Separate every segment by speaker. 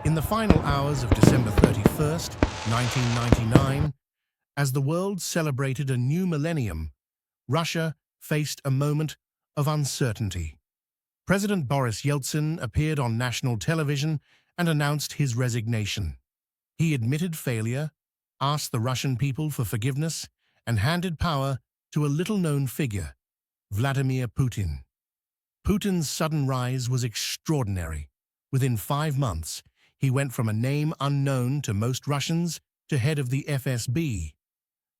Speaker 1: In the final hours of December 31st, 1999, as the world celebrated a new millennium, Russia faced a moment of uncertainty. President Boris Yeltsin appeared on national television and announced his resignation. He admitted failure, asked the Russian people for forgiveness, and handed power to a little-known figure, Vladimir Putin. Putin's sudden rise was extraordinary. Within 5 months, he went from a name unknown to most Russians to head of the FSB,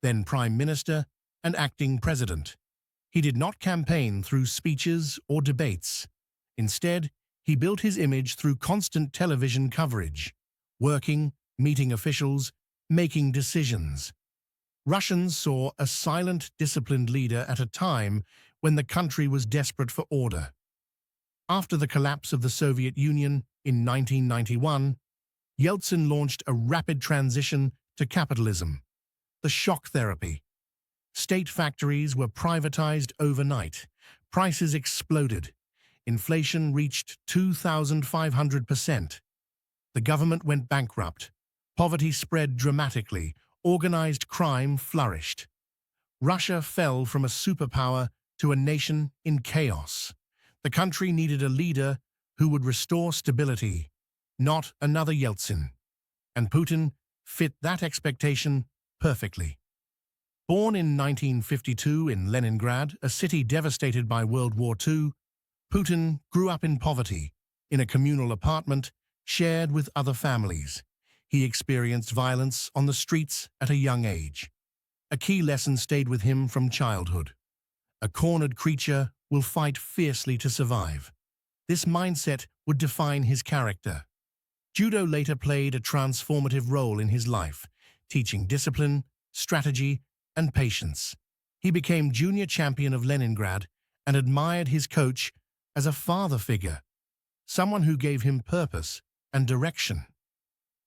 Speaker 1: then Prime Minister and acting president. He did not campaign through speeches or debates. Instead, he built his image through constant television coverage, working, meeting officials, making decisions. Russians saw a silent, disciplined leader at a time when the country was desperate for order. After the collapse of the Soviet Union in 1991, Yeltsin launched a rapid transition to capitalism, the shock therapy. State factories were privatized overnight. Prices exploded. Inflation reached 2,500%. The government went bankrupt. Poverty spread dramatically. Organized crime flourished. Russia fell from a superpower to a nation in chaos. The country needed a leader who would restore stability, not another Yeltsin. And Putin fit that expectation perfectly. Born in 1952 in Leningrad, a city devastated by World War II, Putin grew up in poverty, in a communal apartment shared with other families. He experienced violence on the streets at a young age. A key lesson stayed with him from childhood. A cornered creature will fight fiercely to survive. This mindset would define his character. Judo later played a transformative role in his life, teaching discipline, strategy, and patience. He became junior champion of Leningrad and admired his coach as a father figure, someone who gave him purpose and direction.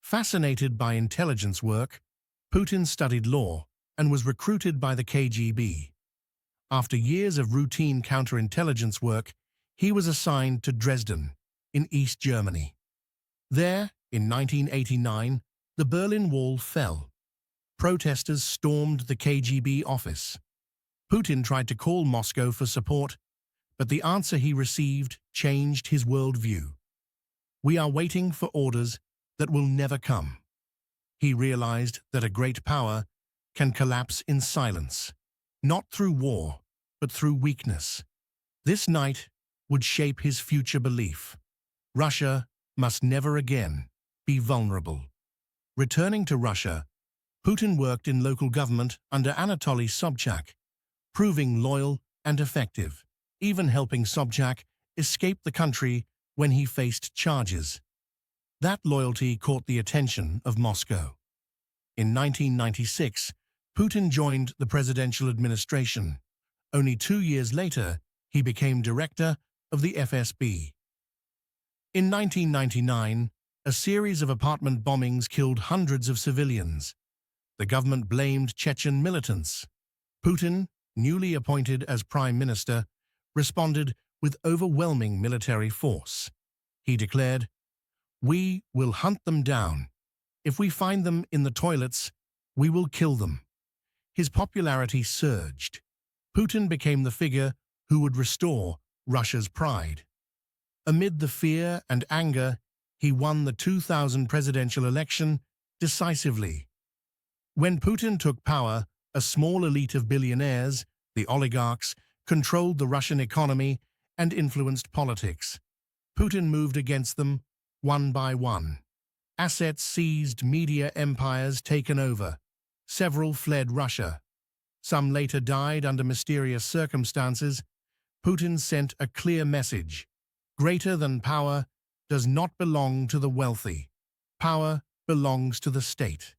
Speaker 1: Fascinated by intelligence work, Putin studied law and was recruited by the KGB. After years of routine counterintelligence work, he was assigned to Dresden, in East Germany. There, in 1989, the Berlin Wall fell. Protesters stormed the KGB office. Putin tried to call Moscow for support, but the answer he received changed his worldview. We are waiting for orders that will never come. He realized that a great power can collapse in silence, not through war, but through weakness. This night would shape his future belief. Russia must never again be vulnerable. Returning to Russia, Putin worked in local government under Anatoly Sobchak, proving loyal and effective, even helping Sobchak escape the country when he faced charges. That loyalty caught the attention of Moscow. In 1996, Putin joined the presidential administration. Only 2 years later, he became director of the FSB. In 1999, a series of apartment bombings killed hundreds of civilians. The government blamed Chechen militants. Putin, newly appointed as prime minister, responded with overwhelming military force. He declared, "We will hunt them down. If we find them in the toilets, we will kill them." His popularity surged. Putin became the figure who would restore Russia's pride. Amid the fear and anger, he won the 2000 presidential election decisively. When Putin took power, a small elite of billionaires, the oligarchs, controlled the Russian economy and influenced politics. Putin moved against them one by one. Assets seized, media empires taken over. Several fled Russia. Some later died under mysterious circumstances. Putin sent a clear message. Greater than power does not belong to the wealthy. Power belongs to the state.